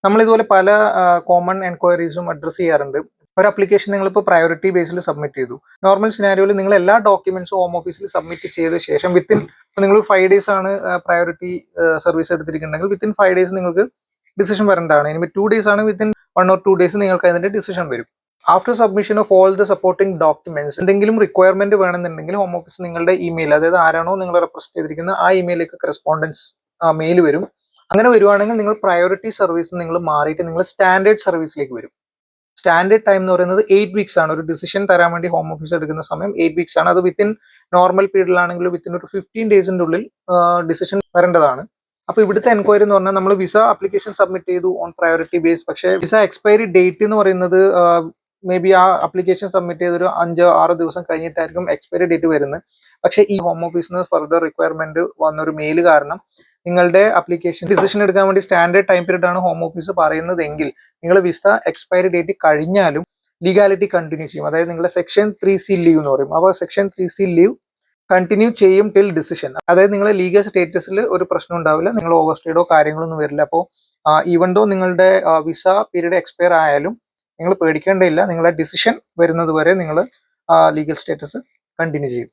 നമ്മൾ ഇതുപോലെ പല കോമൺ എൻക്വയറീസും അഡ്രസ്സ് ചെയ്യാറുണ്ട്. ഒരു അപ്ലിക്കേഷൻ നിങ്ങളിപ്പോൾ പ്രയോറിറ്റി ബേസിൽ സബ്മിറ്റ് ചെയ്തു. നോർമൽ സിനാരിയോയിൽ നിങ്ങൾ എല്ലാ ഡോക്യുമെന്റ്സും ഹോം ഓഫീസിൽ സബ്മിറ്റ് ചെയ്ത ശേഷം വിത്തിൻ നിങ്ങൾ 5 ഡേയ്സ് ആണ് പ്രയോറിറ്റി സർവീസ് എടുത്തിരിക്കുന്നുണ്ടെങ്കിൽ വിത്തിൻ 5 ഡേയ്സ് നിങ്ങൾക്ക് ഡിസിഷൻ വരേണ്ടതാണ്. ഇനി 2 ഡേയ്സ് ആണ്, വിത്തിൻ 1 or 2 ഡേയ്സ് നിങ്ങൾക്ക് അതിന്റെ ഡിസിഷൻ വരും. After submission of all the supporting documents എന്തെങ്കിലും റിക്വയർമെന്റ് വേണമെന്നുണ്ടെങ്കിൽ ഹോം ഓഫീസ് നിങ്ങളുടെ ഇമെയിൽ, അതായത് ആരാണോ നിങ്ങൾ റെപ്രസെന്റ് ചെയ്തിരിക്കുന്ന ആ ഇമെയിലേക്ക് കറസ്പോണ്ടൻസ് മെയിൽ വരും. അങ്ങനെ വരുവാണെങ്കിൽ നിങ്ങൾ പ്രയോറിറ്റി സർവീസ് നിങ്ങൾ മാറിയിട്ട് നിങ്ങൾ സ്റ്റാൻഡേർഡ് സർവീസിലേക്ക് വരും. സ്റ്റാൻഡേർഡ് ടൈം എന്ന് പറയുന്നത് 8 വീക്സ് ആണ്. ഒരു ഡിസിഷൻ തരാൻ വേണ്ടി ഹോം ഓഫീസ് എടുക്കുന്ന സമയം 8 വീക്സ് ആണ്. അത് വിത്തിൻ നോർമൽ പീരീഡിലാണെങ്കിൽ വിത്തിൻ ഒരു 15 ഡേയ്സിന്റെ ഉള്ളിൽ ഡിസിഷൻ വരേണ്ടതാണ്. അപ്പോൾ ഇവിടുത്തെ എൻക്വയറി എന്ന് പറഞ്ഞാൽ നമ്മൾ വിസ ആപ്ലിക്കേഷൻ സബ്മിറ്റ് ചെയ്തു ഓൺ പ്രയോറിറ്റി ബേസ്. പക്ഷേ വിസ എക്സ്പയറി ഡേറ്റ് എന്ന് പറയുന്നത് മേ ബി ആ ആപ്ലിക്കേഷൻ സബ്മിറ്റ് ചെയ്തൊരു 5-6 ദിവസം കഴിഞ്ഞിട്ടായിരിക്കും എക്സ്പയറി ഡേറ്റ് വരുന്നത്. പക്ഷേ ഈ ഹോം ഓഫീസിന് ഫർദർ റിക്വയർമെന്റ് വന്നൊരു മെയിൽ കാരണം നിങ്ങളുടെ ആപ്ലിക്കേഷൻ ഡിസിഷൻ എടുക്കാൻ വേണ്ടി സ്റ്റാൻഡേർഡ് ടൈം പീരീഡ് ആണ് ഹോം ഓഫീസ് പറയുന്നതെങ്കിൽ നിങ്ങൾ വിസ എക്സ്പയറി ഡേറ്റ് കഴിഞ്ഞാലും ലീഗാലിറ്റി കണ്ടിന്യൂ ചെയ്യും. അതായത് നിങ്ങളുടെ സെക്ഷൻ 3C ലീവ് എന്ന് പറയും. അപ്പോൾ സെക്ഷൻ 3C ലീവ് കണ്ടിന്യൂ ചെയ്യും ടിൽ ഡിസിഷൻ. അതായത് നിങ്ങളുടെ ലീഗൽ സ്റ്റേറ്റസിൽ ഒരു പ്രശ്നം ഉണ്ടാവില്ല, നിങ്ങൾ ഓവർ സ്റ്റേഡോ കാര്യങ്ങളൊന്നും വരില്ല. അപ്പോൾ ഈവൻ ദോ നിങ്ങളുടെ വിസ പീരീഡ് എക്സ്പയർ ആയാലും നിങ്ങൾ പേടിക്കേണ്ടതില്ല. നിങ്ങളുടെ ഡിസിഷൻ വരുന്നത് വരെ നിങ്ങൾ ലീഗൽ സ്റ്റേറ്റസ് കണ്ടിന്യൂ ചെയ്യും.